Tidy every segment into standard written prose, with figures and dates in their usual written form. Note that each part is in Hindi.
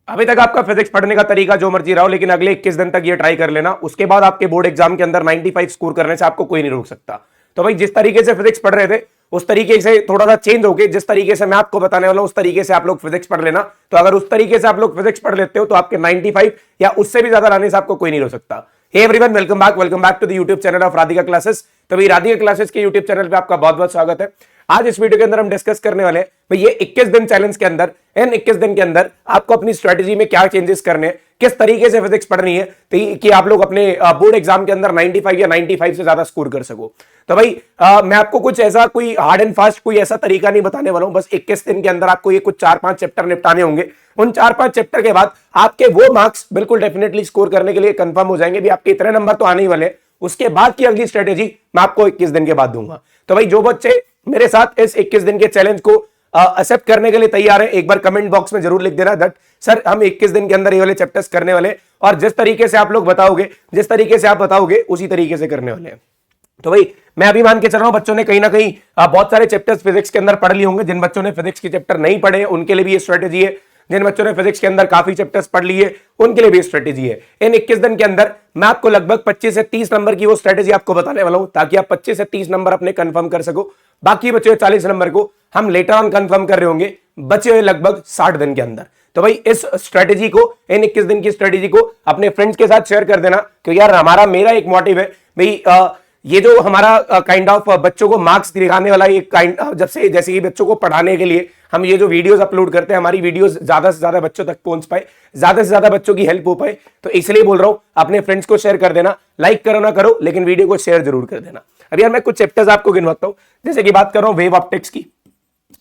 अभी तक आपका फिजिक्स पढ़ने का तरीका जो मर्जी रहा हो, लेकिन अगले 21 दिन तक ये ट्राई कर लेना। उसके बाद आपके बोर्ड एग्जाम के अंदर 95 स्कोर करने से आपको कोई नहीं रोक सकता। तो भाई जिस तरीके से फिजिक्स पढ़ रहे थे उस तरीके से थोड़ा सा चेंज होके जिस तरीके से मैं आपको बताने वाला हूं उस तरीके से आप लोग फिजिक्स पढ़ लेना। तो अगर उस तरीके से आप लोग फिजिक्स पढ़ लेते हो तो आपके 95 या उससे भी ज्यादा लाने से आपको कोई नहीं रोक सकता। Hey everyone, welcome back to the YouTube channel of Radhika classes. तो भाई राधिका क्लासेस के यूट्यूब चैनल पे आपका बहुत बहुत स्वागत है। आज इस वीडियो के अंदर हम डिस्कस करने वाले हैं भाई ये 21 दिन चैलेंज के अंदर, इन 21 दिन के अंदर आपको अपनी स्ट्रेटेजी में क्या चेंजेस करने हैं, किस तरीके से फिजिक्स पढ़नी है कि आप लोग अपने बोर्ड एग्जाम के अंदर 95 या 95 से ज्यादा स्कोर कर सको। तो भाई मैं आपको कुछ ऐसा कोई हार्ड एंड फास्ट कोई ऐसा तरीका नहीं बताने वाला हूं। बस 21 दिन के अंदर आपको ये कुछ 4-5 चैप्टर निपटाने होंगे। उन 4-5 चैप्टर के बाद आपके वो मार्क्स बिल्कुल डेफिनेटली स्कोर करने के लिए कंफर्म हो जाएंगे। भी आपके इतने नंबर तो आने ही वाले हैं। उसके बाद की अगली स्ट्रेटेजी मैं आपको 21 दिन के बाद दूंगा। तो भाई जो बच्चे मेरे साथ इस 21 दिन के चैलेंज को एक्सेप्ट करने के लिए तैयार है, एक बार कमेंट बॉक्स में जरूर लिख देना दैट सर हम 21 दिन के अंदर ये वाले चैप्टर्स करने वाले, और जिस तरीके से आप लोग बताओगे, जिस तरीके से आप बताओगे उसी तरीके से करने वाले हैं। तो भाई मैं अभी मान के चल रहा हूं बच्चों ने कहीं ना कहीं बहुत सारे चैप्टर्स फिजिक्स के अंदर पढ़ लिए होंगे। जिन बच्चों ने फिजिक्स के चैप्टर नहीं पढ़े उनके लिए भी ये स्ट्रेटेजी है। जिन बच्चों ने फिजिक्स के अंदर काफी चैप्टर्स पढ़ लिए उनके लिए भी स्ट्रेटेजी है। इन 21 दिन के अंदर मैं आपको लगभग 25 से 30 नंबर की वो स्ट्रेटेजी आपको बताने वाला हूं ताकि आप 25 से 30 नंबर अपने कंफर्म कर सको। बाकी बचे हुए 40 नंबर को हम लेटर ऑन कंफर्म कर रहे होंगे बचे हुए लगभग 60 दिन के अंदर। तो भाई इस स्ट्रेटेजी को, इन 21 दिन की स्ट्रेटेजी को अपने फ्रेंड्स के साथ शेयर कर देना, क्योंकि यार मेरा एक मोटिव है भाई ये जो हमारा काइंड ऑफ बच्चों को मार्क्स दिखाने वाला ये काइंड जब से जैसे कि बच्चों को पढ़ाने के लिए हम ये जो वीडियोस अपलोड करते हैं, हमारी वीडियोस ज्यादा से ज्यादा बच्चों तक पहुंच पाए, ज्यादा से ज्यादा बच्चों की हेल्प हो पाए। तो इसलिए बोल रहा हूं अपने फ्रेंड्स को शेयर कर देना। लाइक करो ना करो लेकिन वीडियो को शेयर जरूर कर देना। अब यार मैं कुछ चैप्टर्स आपको गिनवाता हूं। जैसे कि बात कर रहा हूं वेव ऑप्टिक्स की।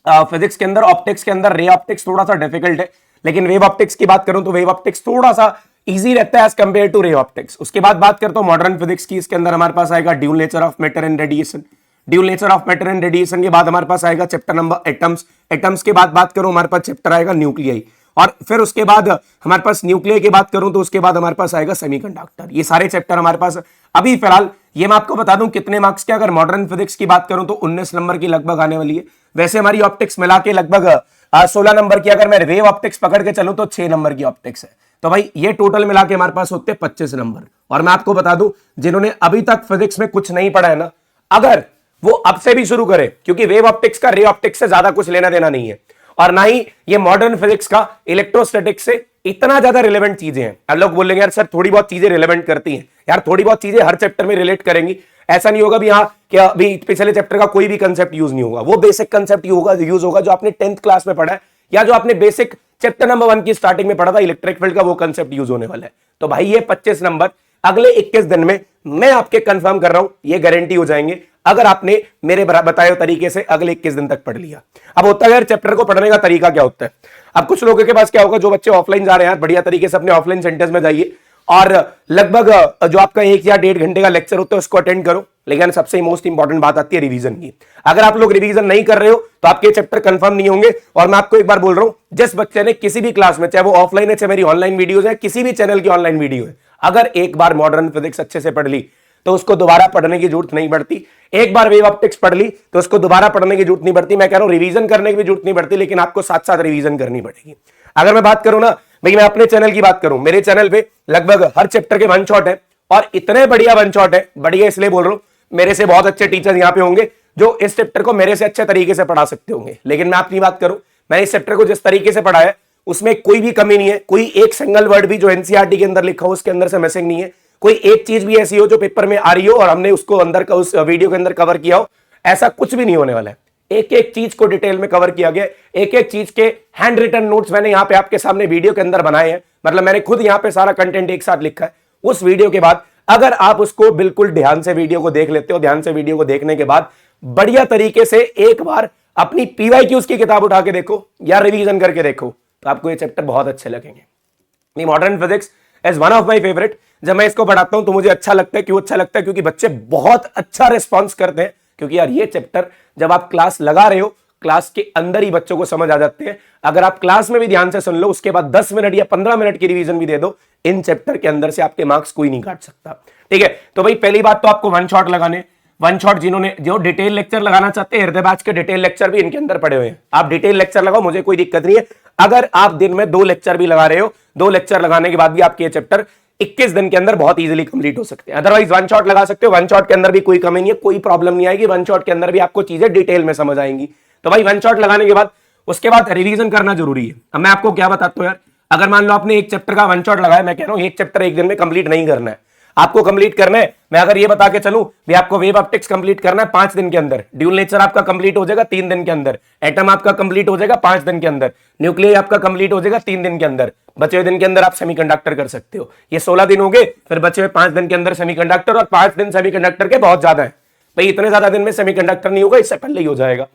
फिजिक्स के अंदर ऑप्टिक्स के अंदर रे ऑप्टिक्स थोड़ा सा डिफिकल्ट है, लेकिन वेव ऑप्टिक्स की बात करूं तो वेव ऑप्टिक्स थोड़ा सा इजी रहता है as compared to ray optics. उसके बाद बात करता हूं मॉडर्न फिजिक्स की। इसके अंदर हमारे पास आएगा dual nature of matter and radiation. Dual nature of matter and radiation के बाद हमारे पास आएगा चैप्टर नंबर एटम्स। एटम्स के बाद बात करूं हमारे पास चैप्टर आएगा न्यूक्लियाई, और फिर उसके बाद हमारे पास न्यूक्लियर की बात करूं तो उसके बाद हमारे पास आएगा सेमीकंडक्टर। ये सारे चैप्टर हमारे पास अभी फिलहाल, ये मैं आपको बता दूं कितने मार्क्स के, अगर मॉडर्न फिजिक्स की बात करूं तो 19 नंबर की लगभग आने वाली है। वैसे हमारी ऑप्टिक्स मिला के लगभग 16 नंबर की, अगर मैं वेव ऑप्टिक्स पकड़ के चलूं तो 6 नंबर की ऑप्टिक्स है। तो भाई ये टोटल मिला के हमारे पास होते 25 नंबर। और मैं आपको बता दूं जिन्होंने अभी तक फिजिक्स में कुछ नहीं पढ़ा है ना, अगर वो अब से भी शुरू करे, क्योंकि वेव ऑप्टिक्स का रे ऑप्टिक्स से ज्यादा कुछ लेना देना नहीं है, और ना ही ये मॉडर्न फिजिक्स का इलेक्ट्रोस्टैटिक्स से इतना ज्यादा रिलेवेंट चीजें हैं। अब लोग बोलेंगे यार सर थोड़ी बहुत चीजें रिलेवेंट करती हैं, यार थोड़ी बहुत चीजें हर चैप्टर में रिलेट करेंगी। ऐसा नहीं होगा भी हाँ कि अभी पिछले चैप्टर का कोई भी कंसेप्ट यूज नहीं होगा। वो बेसिक कंसेप्ट यूज होगा जो आपने 10th क्लास में पढ़ा है, या जो आपने बेसिक चैप्टर नंबर 1 की स्टार्टिंग में पढ़ा था इलेक्ट्रिक फील्ड का, वो कंसेप्ट यूज होने वाला है। तो भाई ये 25 नंबर अगले 21 दिन में मैं आपके कंफर्म कर रहा हूं, ये गारंटी हो जाएंगे अगर आपने मेरे बताए हुए तरीके से अगले 21 दिन तक पढ़ लिया। अब होता है यार चैप्टर को पढ़ने का तरीका क्या होता है। अब कुछ लोगों के पास क्या होगा, जो बच्चे ऑफलाइन जा रहे हैं बढ़िया तरीके से अपने ऑफलाइन सेंटर्स में जाइए और लगभग जो आपका 1 या 1.5 घंटे का लेक्चर होता है उसको अटेंड करो। लेकिन सबसे मोस्ट इंपॉर्टेंट बात आती है रिवीजन की। अगर आप लोग रिवीजन नहीं कर रहे हो तो आपके चैप्टर कंफर्म नहीं होंगे। और मैं आपको एक बार बोल रहा हूं, जिस बच्चे ने किसी भी क्लास में, चाहे वो ऑफलाइन है चाहे मेरी ऑनलाइन वीडियोज है, किसी भी चैनल की ऑनलाइन वीडियो है, अगर एक बार मॉडर्न फिजिक्स अच्छे से पढ़ ली तो उसको दोबारा पढ़ने की जरूरत नहीं पड़ती। एक बार वेव ऑप्टिक्स पढ़ ली तो उसको दोबारा पढ़ने की जरूरत नहीं पड़ती। मैं कह रहा हूं रिवीजन करने की भी जरूरत नहीं पड़ती, लेकिन आपको साथ साथ रिवीजन करनी पड़ेगी। अगर मैं बात करूं ना भाई, मैं अपने चैनल की बात करूं, मेरे चैनल पे लगभग हर चैप्टर के वन शॉट है, और इतने बढ़िया वन शॉट है, बढ़िया इसलिए बोल रहा हूं मेरे से बहुत अच्छे टीचर्स यहां पे होंगे जो इस चैप्टर को मेरे से अच्छे तरीके से पढ़ा सकते होंगे। लेकिन मैं अपनी बात करूं, मैंने इस चैप्टर को जिस तरीके से पढ़ाया उसमें कोई भी कमी नहीं है। कोई एक सिंगल वर्ड भी जो एनसीईआरटी के अंदर लिखा हो उसके अंदर से मिसिंग नहीं है। कोई एक चीज भी ऐसी हो जो पेपर में आ रही हो और हमने उसको अंदर का उस वीडियो के अंदर कवर किया हो, ऐसा कुछ भी नहीं होने वाला है। एक एक चीज को डिटेल में कवर किया गया। एक एक चीज के हैंड रिटन नोट्स मैंने यहां पे आपके सामने वीडियो के अंदर बनाए हैं। मतलब मैंने खुद यहां पे सारा कंटेंट एक साथ लिखा है। उस वीडियो के बाद अगर आप उसको बिल्कुल ध्यान से वीडियो को देख लेते हो, ध्यान से वीडियो को देखने के बाद बढ़िया तरीके से एक बार अपनी पीवाईक्यूज की किताब उठा के देखो या रिवीजन करके देखो, तो आपको ये चैप्टर बहुत अच्छे लगेंगे। Modern physics is one of my favourite. जब मैं इसको पढ़ाता हूं तो मुझे अच्छा लगता है। क्यों अच्छा लगता है? क्योंकि बच्चे बहुत अच्छा रिस्पॉन्स करते हैं। क्योंकि यार ये चैप्टर जब आप क्लास लगा रहे हो, क्लास के अंदर ही बच्चों को समझ आ जाते हैं। अगर आप क्लास में भी ध्यान से सुन लो, उसके बाद 10 मिनट या 15 मिनट की रिवीजन भी दे दो, इन चैप्टर के अंदर से आपके मार्क्स कोई नहीं काट सकता। ठीक है, तो भाई पहली बात तो आपको वन शॉट लगाने। वन शॉट जिन्होंने जो डिटेल लेक्चर लगाना चाहते हैं, हृदय बैच के डिटेल लेक्चर भी इनके अंदर पड़े हुए हैं। आप डिटेल लेक्चर लगाओ, मुझे कोई दिक्कत नहीं है। अगर आप दिन में 2 लेक्चर भी लगा रहे हो, 2 लेक्चर लगाने के बाद भी आपके ये चैप्टर 21 दिन के अंदर बहुत इजीली कंप्लीट हो सकते हैं। अदरवाइज वन शॉट लगा सकते हो, वन शॉट के अंदर भी कोई कमी नहीं है, कोई प्रॉब्लम नहीं आएगी, वन शॉट के अंदर भी आपको चीजें डिटेल में समझ आएंगी। तो भाई वन शॉट लगाने के बाद उसके बाद रिवीजन करना जरूरी है। अब मैं आपको क्या बताता हूं यार, अगर मान लो आपने एक चैप्टर का वन शॉट लगाया, मैं कह रहा हूं एक चैप्टर एक दिन में कंप्लीट नहीं करना है, आपको कंप्लीट करना है। मैं अगर ये बता के चलूं भी आपको वेव ऑप्टिक्स कंप्लीट करना है 5 दिन के अंदर, ड्यूल नेचर आपका कंप्लीट हो जाएगा 3 दिन के अंदर, एटम आपका कंप्लीट हो जाएगा 5 दिन के अंदर, न्यूक्लियर आपका कंप्लीट हो जाएगा 3 दिन के अंदर, बचे हुए दिन के अंदर आप सेमीकंडक्टर कर सकते हो। ये 16 दिन हो गए, फिर बचे हुए 5 दिन के अंदर सेमीकंडक्टर, और 5 दिन सेमीकंडक्टर के बहुत ज्यादा है भाई, इतने ज्यादा दिन में सेमीकंडक्टर नहीं होगा, इससे पहले ही हो जाएगा।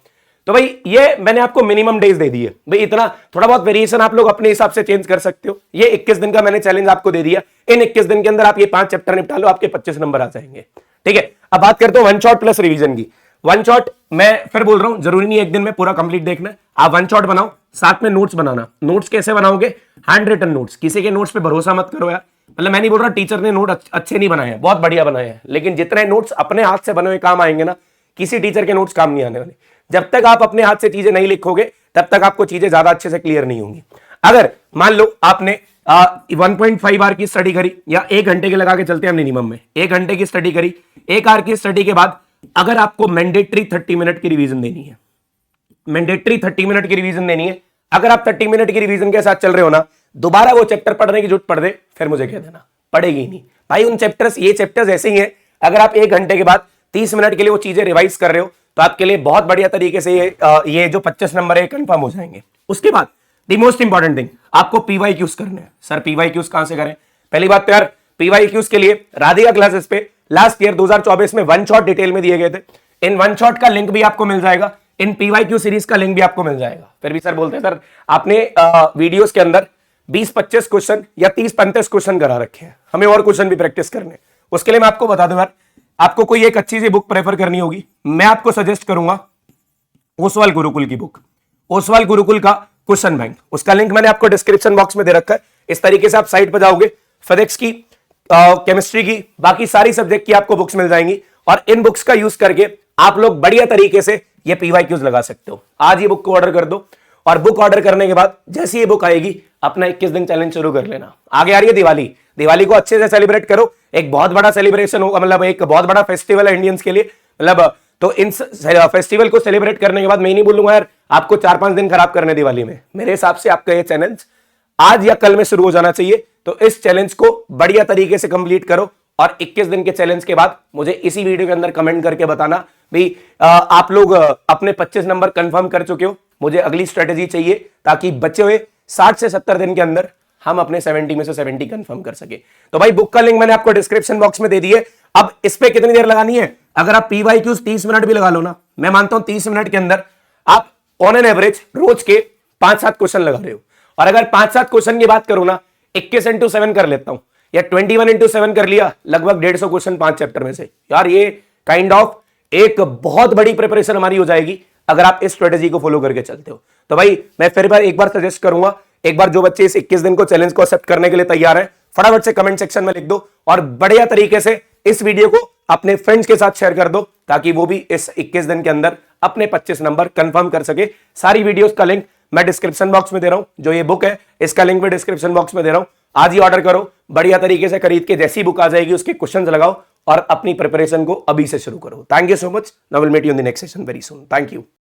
तो भाई ये मैंने आपको मिनिमम डेज दे दिए भाई, इतना थोड़ा बहुत वेरिएशन आप लोग अपने हिसाब से चेंज कर सकते हो। ये 21 दिन का मैंने चैलेंज आपको दे दिया, इन 21 दिन के अंदर आप ये 5 चैप्टर निपटा लो, आपके 25 नंबर आ जाएंगे। ठीक है, अब बात करते हो वन शॉट प्लस रिवीजन की। वन शॉट मैं फिर बोल रहा हूं, जरूरी नहीं एक दिन में पूरा कंप्लीट देखना है, आप वन शॉट बनाओ, साथ में नोट्स बनाना। नोट्स कैसे बनाओगे? हैंड रिटन नोट्स, किसी के नोट्स पे भरोसा मत करो यार। मतलब मैं नहीं बोल रहा टीचर ने नोट अच्छे नहीं बनाए हैं, बहुत बढ़िया बनाए हैं, लेकिन जितने नोट्स अपने हाथ से बने हुए काम आएंगे ना, किसी टीचर के नोट्स काम नहीं आने वाले। जब तक आप अपने हाथ से चीजें नहीं लिखोगे तब तक आपको चीजें ज्यादा अच्छे से क्लियर नहीं होंगी। अगर मान लो आपने 1.5 आवर की स्टडी करी, या 1 घंटे के लगा के चलते हैं मिनिमम में, 1 घंटे की स्टडी करी, 1 आवर की स्टडी के बाद अगर आपको मैंडेटरी 30 मिनट की रिवीजन देनी है, मैंडेटरी 30 मिनट की रिवीजन देनी है, अगर आप 30 मिनट की रिवीजन के साथ चल रहे हो ना, दोबारा वो चैप्टर पढ़ने की जरूरत पड़ दे, फिर मुझे कह देना, पड़ेगी नहीं भाई। उन चैप्टर्स, ये चैप्टर्स ऐसे ही हैं, अगर आप 1 घंटे के बाद 30 मिनट के लिए वो चीजें रिवाइज कर रहे हो तो आपके लिए बहुत बढ़िया तरीके से ये जो 25 नंबर है कंफर्म हो जाएंगे। उसके बाद द मोस्ट इंपॉर्टेंट थिंग, आपको पीवाईक्यूज करने हैं। सर पीवाईक्यूज कहां से करें? पहली बात तो यार पीवाईक्यूज के लिए राधिका क्लासेस पे लास्ट ईयर 2024 में वन शॉट डिटेल में दिए गए थे, इन वन शॉट का लिंक भी आपको मिल जाएगा, इन पीवाईक्यू सीरीज का लिंक भी आपको मिल जाएगा। फिर भी सर बोलते हैं सर आपने वीडियोस के अंदर 20-25 क्वेश्चन या 30-35 क्वेश्चन करा रखे हैं, हमें और क्वेश्चन भी प्रैक्टिस करने। उसके लिए मैं आपको बता दूं यार, आपको कोई एक अच्छी सी बुक प्रेफर करनी होगी, मैं आपको सजेस्ट करूंगा ओसवाल गुरुकुल की बुक, ओसवाल गुरुकुल का क्वेश्चन बैंक, उसका लिंक मैंने आपको डिस्क्रिप्शन बॉक्स में दे रखा है। इस तरीके से आप साइट पर जाओगे, फिजिक्स की, केमिस्ट्री की, बाकी सारी सब्जेक्ट की आपको बुक्स मिल जाएंगी, और इन बुक्स का यूज करके आप लोग बढ़िया तरीके से ये पीवाईक्यूज लगा सकते हो। आज ये बुक को ऑर्डर कर दो, और बुक ऑर्डर करने के बाद जैसे ये बुक आएगी अपना 21 दिन चैलेंज शुरू कर लेना। आगे आ रही है दिवाली, दिवाली को अच्छे से सेलिब्रेट करो, एक बहुत बड़ा सेलिब्रेशन होगा, मतलब एक बहुत बड़ा फेस्टिवल है इंडियंस के लिए, मतलब तो इन फेस्टिवल को सेलिब्रेट करने के बाद मैं नहीं बोलूंगा यार आपको 4-5 दिन खराब करने दिवाली में। मेरे हिसाब से आपका ये चैलेंज आज या कल में शुरू हो जाना चाहिए, तो इस चैलेंज को बढ़िया तरीके से कंप्लीट करो, और 21 दिन के चैलेंज के बाद मुझे इसी वीडियो के अंदर कमेंट करके बताना भाई आप लोग अपने 25 नंबर कंफर्म कर चुके हो, मुझे अगली स्ट्रेटेजी चाहिए ताकि बचे हुए 60 से 70 दिन के अंदर हम अपने 70 में से 70 कंफर्म कर सके। तो भाई बुक का लिंक मैंने आपको डिस्क्रिप्शन बॉक्स में दे दी है। अब इस पे कितनी देर लगानी है? अगर आप पीवाईक्यूज 30 मिनट भी लगा लो ना, मैं मानता हूं 30 मिनट के अंदर आप ऑन एन एवरेज रोज के 5-7 क्वेश्चन लगा रहे हो। और अगर 5-7 क्वेश्चन की बात करूं ना, 21 into 7 कर लेता हूं, या 21 into 7 कर लिया, लगभग 150 क्वेश्चन 5 चैप्टर में से। यार ये काइंड ऑफ एक बहुत बड़ी प्रिपरेशन हमारी हो जाएगी अगर आप इस स्ट्रेटेजी को फॉलो करके चलते हो। तो भाई मैं फिर एक बार सजेस्ट करूंगा, एक बार जो बच्चे इस 21 दिन को चैलेंज को एक्सेप्ट करने के लिए तैयार हैं, फटाफट से कमेंट सेक्शन में लिख दो, और बढ़िया तरीके से इस वीडियो को अपने फ्रेंड्स के साथ शेयर कर दो, ताकि वो भी इस 21 दिन के अंदर अपने 25 नंबर कंफर्म कर सके। सारी वीडियोस का लिंक मैं डिस्क्रिप्शन बॉक्स में दे रहा हूं, जो ये बुक है इसका लिंक मैं डिस्क्रिप्शन बॉक्स में दे रहा हूं। आज ही ऑर्डर करो, बढ़िया तरीके से खरीद के जैसी बुक आ जाएगी उसके क्वेश्चंस लगाओ, और अपनी प्रिपरेशन को अभी से शुरू करो। Thank you so much, now will meet you in the next session very soon. Thank you.